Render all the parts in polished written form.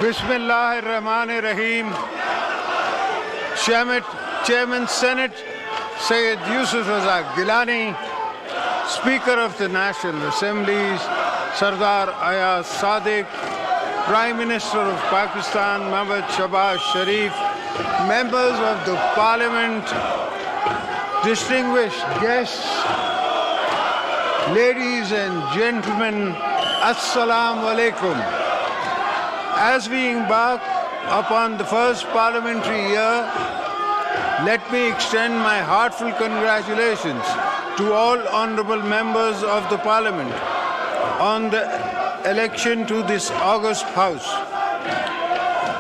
Bismillahir-Rahmanir-Rahim. Chairman Senate Syed Yusuf Razak Gilani, Speaker of the National Assemblies Sardar Ayaz Sadiq, Prime Minister of Pakistan Mehbooba Shahbaz Sharif, members of the Parliament, distinguished guests, ladies and gentlemen, Assalamu alaikum. As we embark upon the first parliamentary year, let me extend my heartfelt congratulations to all honourable members of the Parliament on the election to this august House.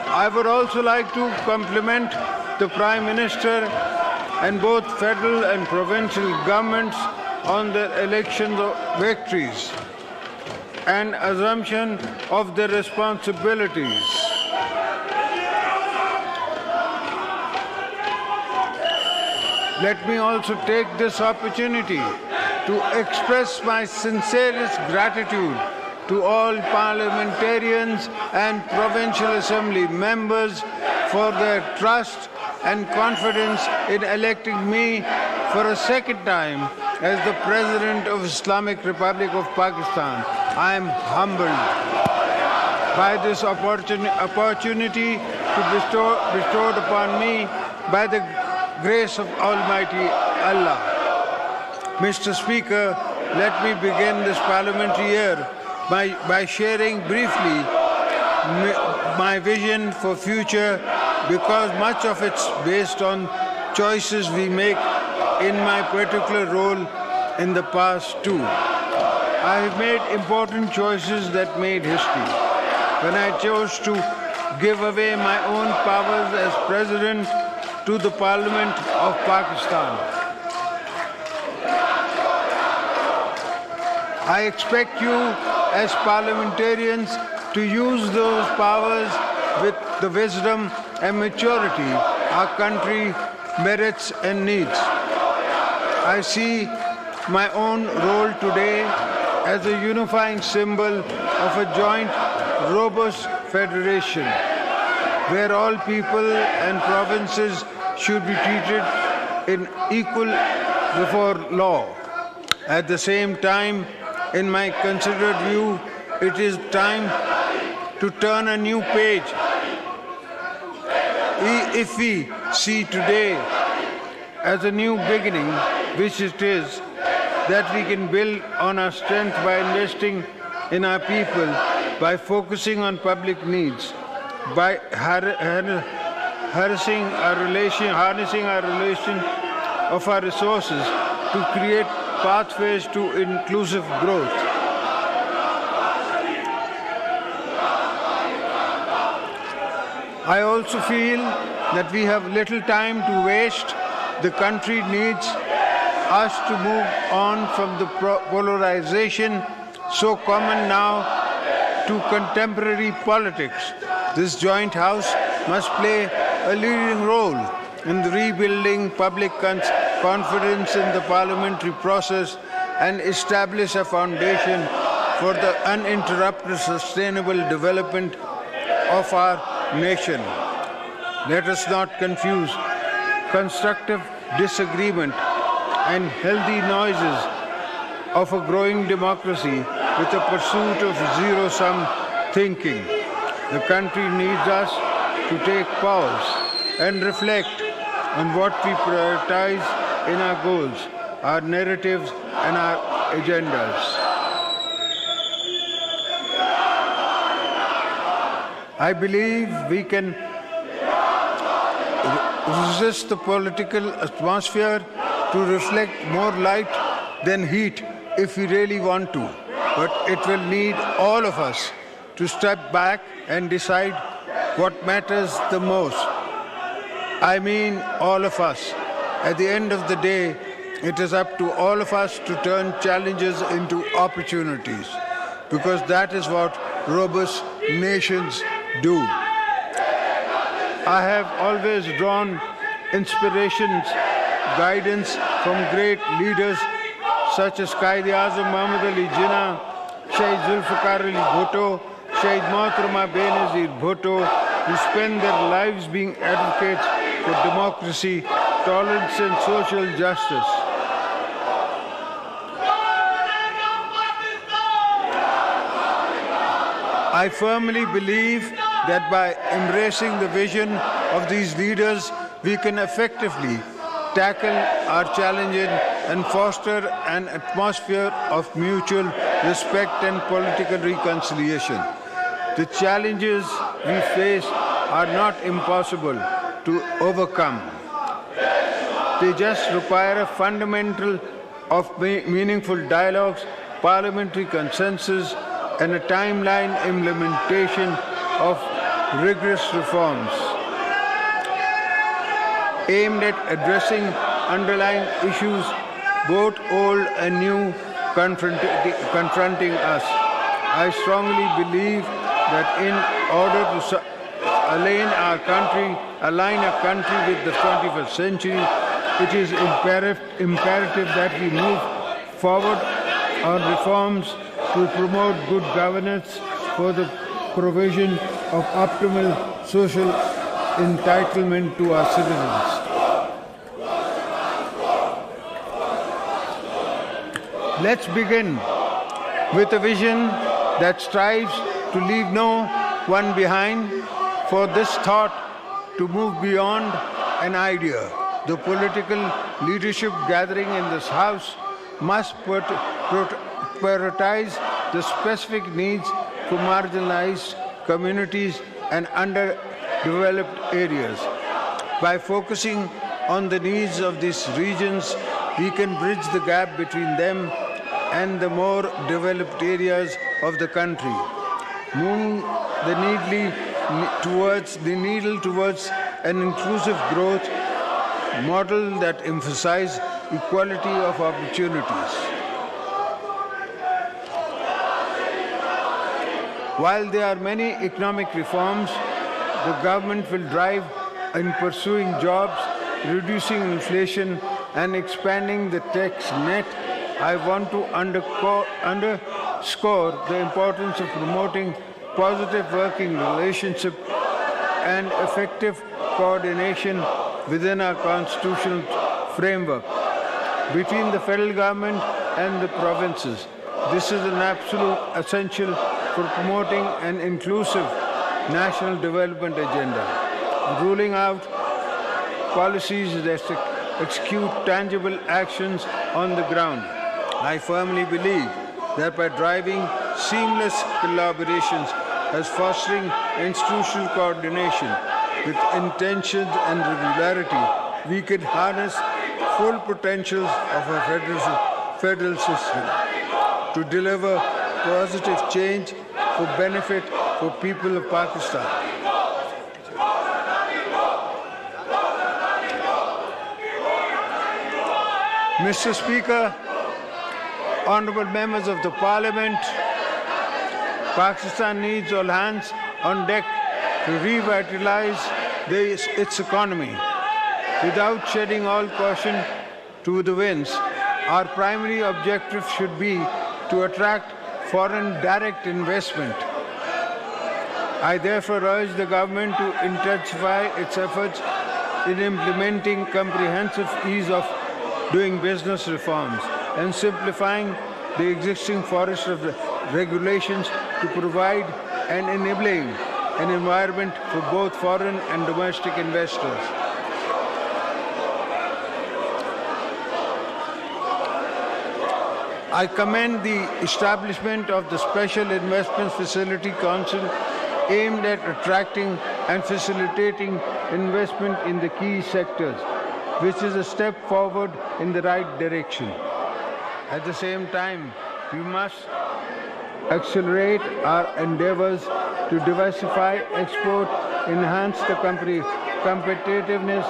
I would also like to compliment the Prime Minister and both federal and provincial governments on their election victories and assumption of their responsibilities. Let me also take this opportunity to express my sincerest gratitude to all parliamentarians and provincial assembly members for their trust and confidence in electing me for a second time as the President of Islamic Republic of Pakistan. I am humbled by this opportunity bestowed upon me by the grace of Almighty Allah. Mr. Speaker, let me begin this parliamentary year by sharing briefly my vision for future, because much of it's based on choices we make in my particular role in the past too. I have made important choices that made history when I chose to give away my own powers as President to the Parliament of Pakistan. I expect you as parliamentarians to use those powers with the wisdom and maturity our country merits and needs. I see my own role today as a unifying symbol of a joint, robust federation, where all people and provinces should be treated in equal before law. At the same time, in my considered view, it is time to turn a new page. If we see today as a new beginning, which it is, that we can build on our strength by investing in our people, by focusing on public needs, by harnessing our relation of our resources to create pathways to inclusive growth. I also feel that we have little time to waste. The country needs us to move on from the polarization so common now to contemporary politics. This joint house must play a leading role in the rebuilding public confidence in the parliamentary process and establish a foundation for the uninterrupted sustainable development of our nation. Let us not confuse constructive disagreement and healthy noises of a growing democracy with the pursuit of zero-sum thinking. The country needs us to take pause and reflect on what we prioritize in our goals, our narratives, and our agendas. I believe we can resist the political atmosphere to reflect more light than heat if we really want to. But it will need all of us to step back and decide what matters the most. I mean all of us. At the end of the day, it is up to all of us to turn challenges into opportunities, because that is what robust nations do. I have always drawn inspirations, guidance from great leaders such as Quaid-e-Azam Muhammad Ali Jinnah, Shaykh Zulfikar Ali Bhutto, Shahid Mohtama Benazir Bhutto, who spend their lives being advocates for democracy, tolerance and social justice. I firmly believe that by embracing the vision of these leaders, we can effectively tackle our challenges and foster an atmosphere of mutual respect and political reconciliation. The challenges we face are not impossible to overcome. They just require a fundamental of meaningful dialogues, parliamentary consensus, and a timeline implementation of rigorous reforms aimed at addressing underlying issues, both old and new, confronting us. I strongly believe that in order to align our country with the 21st century, it is imperative that we move forward on reforms to promote good governance for the provision of optimal social entitlement to our citizens. Let's begin with a vision that strives to leave no one behind. For this thought to move beyond an idea, the political leadership gathering in this House must prioritize the specific needs for marginalized communities and underdeveloped areas. By focusing on the needs of these regions, we can bridge the gap between them and the more developed areas of the country, moving the needle towards an inclusive growth model that emphasizes equality of opportunities. While there are many economic reforms the government will drive in pursuing jobs, reducing inflation, and expanding the tax net, I want to underscore the importance of promoting positive working relationship and effective coordination within our constitutional framework between the federal government and the provinces. This is an absolute essential for promoting an inclusive national development agenda, ruling out policies that execute tangible actions on the ground. I firmly believe that by driving seamless collaborations as fostering institutional coordination with intentions and regularity, we can harness full potentials of our federal system to deliver positive change for benefit for people of Pakistan. Mr. Speaker, honorable members of the Parliament, Pakistan needs all hands on deck to revitalize its economy. Without shedding all caution to the winds, our primary objective should be to attract foreign direct investment. I therefore urge the government to intensify its efforts in implementing comprehensive ease of doing business reforms and simplifying the existing forest of the regulations to provide an enabling an environment for both foreign and domestic investors. I commend the establishment of the Special Investments Facility Council aimed at attracting and facilitating investment in the key sectors, which is a step forward in the right direction. At the same time, we must accelerate our endeavors to diversify export, enhance the competitiveness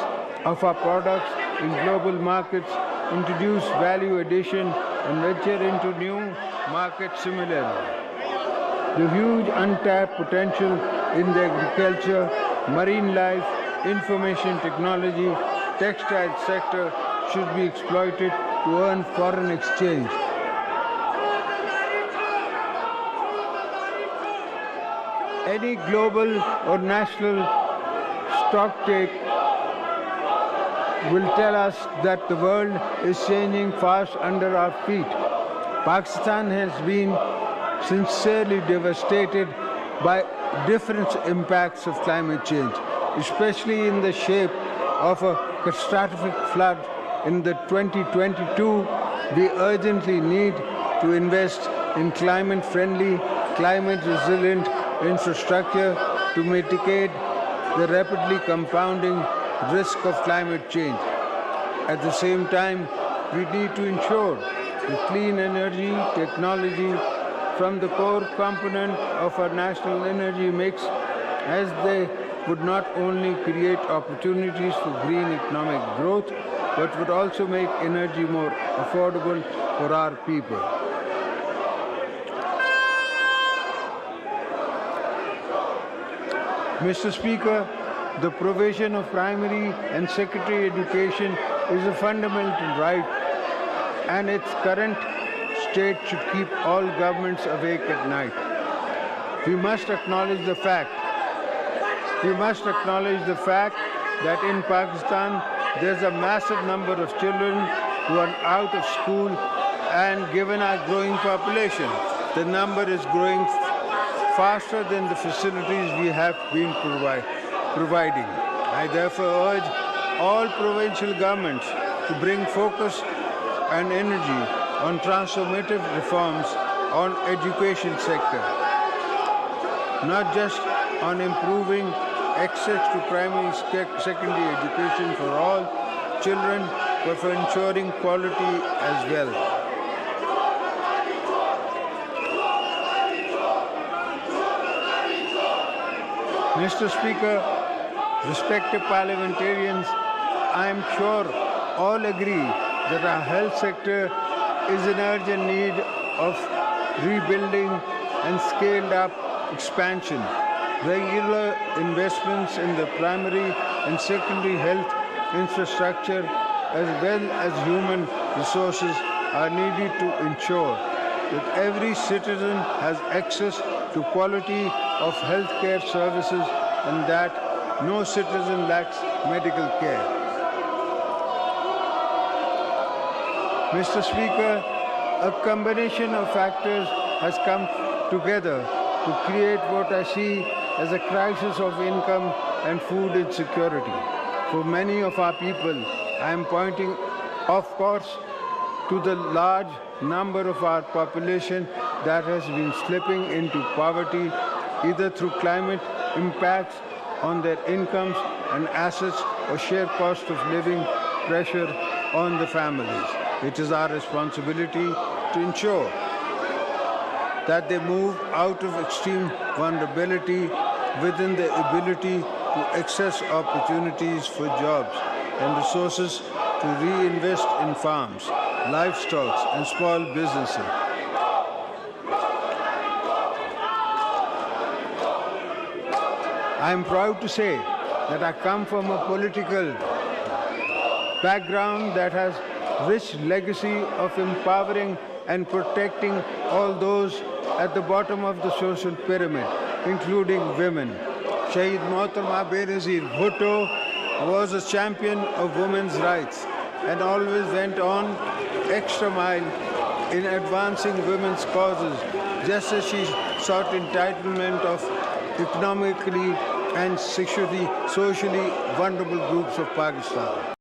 of our products in global markets, introduce value addition, and venture into new markets similarly. The huge untapped potential in the agriculture, marine life, information technology, textile sector should be exploited to earn foreign exchange. Any global or national stock take will tell us that the world is changing fast under our feet. Pakistan has been sincerely devastated by different impacts of climate change, especially in the shape of a catastrophic flood in the 2022. We urgently need to invest in climate-friendly, climate-resilient infrastructure to mitigate the rapidly compounding risk of climate change. At the same time, we need to ensure that clean energy technology from the core component of our national energy mix, as they would not only create opportunities for green economic growth, but would also make energy more affordable for our people. Mr. Speaker, the provision of primary and secondary education is a fundamental right, and its current state should keep all governments awake at night. We must acknowledge the fact that in Pakistan there's a massive number of children who are out of school, and given our growing population, the number is growing faster than the facilities we have been providing. I therefore urge all provincial governments to bring focus and energy on transformative reforms on education sector, not just on improving access to primary secondary education for all children, but for ensuring quality as well. Mr. Speaker, respected parliamentarians, I am sure all agree that our health sector is in urgent need of rebuilding and scaled up expansion. Regular investments in the primary and secondary health infrastructure as well as human resources are needed to ensure that every citizen has access to quality of healthcare services and that no citizen lacks medical care. Mr. Speaker, a combination of factors has come together to create what I see as a crisis of income and food insecurity. For many of our people, I am pointing, of course, to the large number of our population that has been slipping into poverty, either through climate impacts on their incomes and assets or sheer cost of living pressure on the families. It is our responsibility to ensure that they move out of extreme vulnerability within the ability to access opportunities for jobs and resources to reinvest in farms, livestock, and small businesses. I am proud to say that I come from a political background that has rich legacy of empowering and protecting all those at the bottom of the social pyramid, including women. Shaheed Mohtarma Benazir Bhutto was a champion of women's rights and always went on extra mile in advancing women's causes, just as she sought entitlement of economically and socially vulnerable groups of Pakistan.